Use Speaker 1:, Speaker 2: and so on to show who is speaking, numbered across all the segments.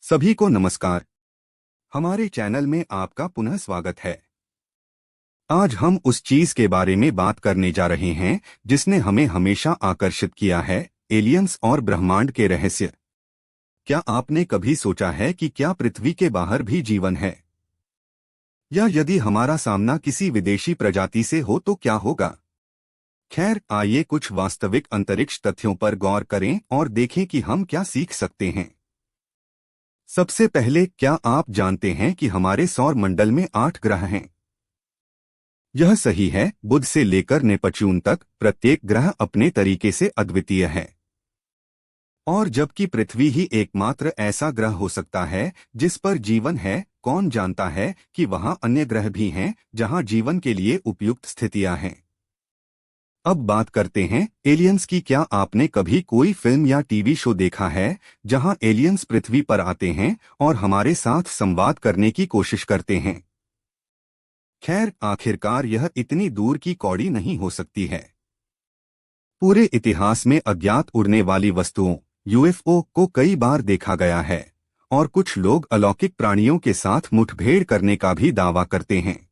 Speaker 1: सभी को नमस्कार। हमारे चैनल में आपका पुनः स्वागत है। आज हम उस चीज के बारे में बात करने जा रहे हैं जिसने हमें हमेशा आकर्षित किया है, एलियंस और ब्रह्मांड के रहस्य। क्या आपने कभी सोचा है कि क्या पृथ्वी के बाहर भी जीवन है, या यदि हमारा सामना किसी विदेशी प्रजाति से हो तो क्या होगा? खैर, आइए कुछ वास्तविक अंतरिक्ष तथ्यों पर गौर करें और देखें कि हम क्या सीख सकते हैं। सबसे पहले, क्या आप जानते हैं कि हमारे सौर मंडल में 8 ग्रह हैं? यह सही है, बुध से लेकर नेपच्यून तक प्रत्येक ग्रह अपने तरीके से अद्वितीय है। और जबकि पृथ्वी ही एकमात्र ऐसा ग्रह हो सकता है जिस पर जीवन है, कौन जानता है कि वहां अन्य ग्रह भी हैं जहां जीवन के लिए उपयुक्त स्थितियां हैं। अब बात करते हैं एलियंस की। क्या आपने कभी कोई फिल्म या टीवी शो देखा है जहां एलियंस पृथ्वी पर आते हैं और हमारे साथ संवाद करने की कोशिश करते हैं? खैर, आखिरकार यह इतनी दूर की कौड़ी नहीं हो सकती है। पूरे इतिहास में अज्ञात उड़ने वाली वस्तुओं यूएफओ को कई बार देखा गया है, और कुछ लोग अलौकिक प्राणियों के साथ मुठभेड़ करने का भी दावा करते हैं।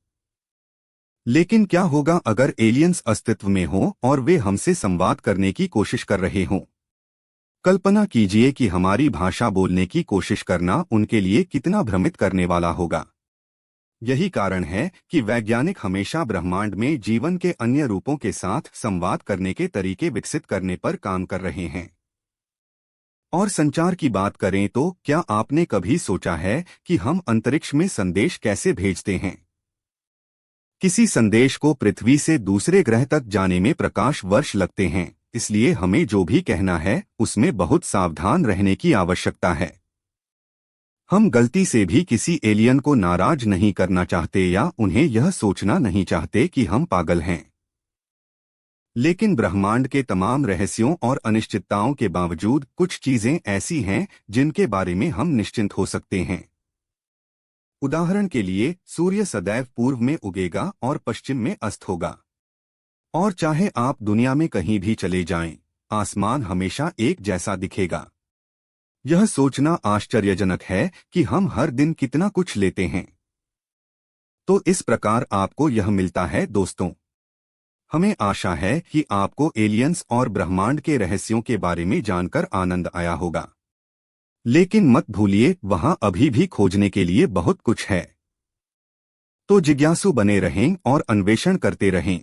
Speaker 1: लेकिन क्या होगा अगर एलियंस अस्तित्व में हों और वे हमसे संवाद करने की कोशिश कर रहे हों? कल्पना कीजिए कि हमारी भाषा बोलने की कोशिश करना उनके लिए कितना भ्रमित करने वाला होगा। यही कारण है कि वैज्ञानिक हमेशा ब्रह्मांड में जीवन के अन्य रूपों के साथ संवाद करने के तरीके विकसित करने पर काम कर रहे हैं। और संचार की बात करें तो क्या आपने कभी सोचा है कि हम अंतरिक्ष में संदेश कैसे भेजते हैं? किसी संदेश को पृथ्वी से दूसरे ग्रह तक जाने में प्रकाश वर्ष लगते हैं, इसलिए हमें जो भी कहना है उसमें बहुत सावधान रहने की आवश्यकता है। हम गलती से भी किसी एलियन को नाराज नहीं करना चाहते या उन्हें यह सोचना नहीं चाहते कि हम पागल हैं। लेकिन ब्रह्मांड के तमाम रहस्यों और अनिश्चितताओं के बावजूद कुछ चीजें ऐसी हैं जिनके बारे में हम निश्चिंत हो सकते हैं। उदाहरण के लिए, सूर्य सदैव पूर्व में उगेगा और पश्चिम में अस्त होगा। और चाहे आप दुनिया में कहीं भी चले जाएं, आसमान हमेशा एक जैसा दिखेगा। यह सोचना आश्चर्यजनक है कि हम हर दिन कितना कुछ लेते हैं। तो इस प्रकार आपको यह मिलता है दोस्तों। हमें आशा है कि आपको एलियंस और ब्रह्मांड के रहस्यों के बारे में जानकर आनंद आया होगा। लेकिन मत भूलिए, वहां अभी भी खोजने के लिए बहुत कुछ है। तो जिज्ञासु बने रहें और अन्वेषण करते रहें।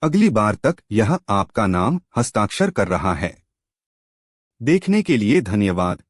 Speaker 1: अगली बार तक यह आपका नाम हस्ताक्षर कर रहा है। देखने के लिए धन्यवाद।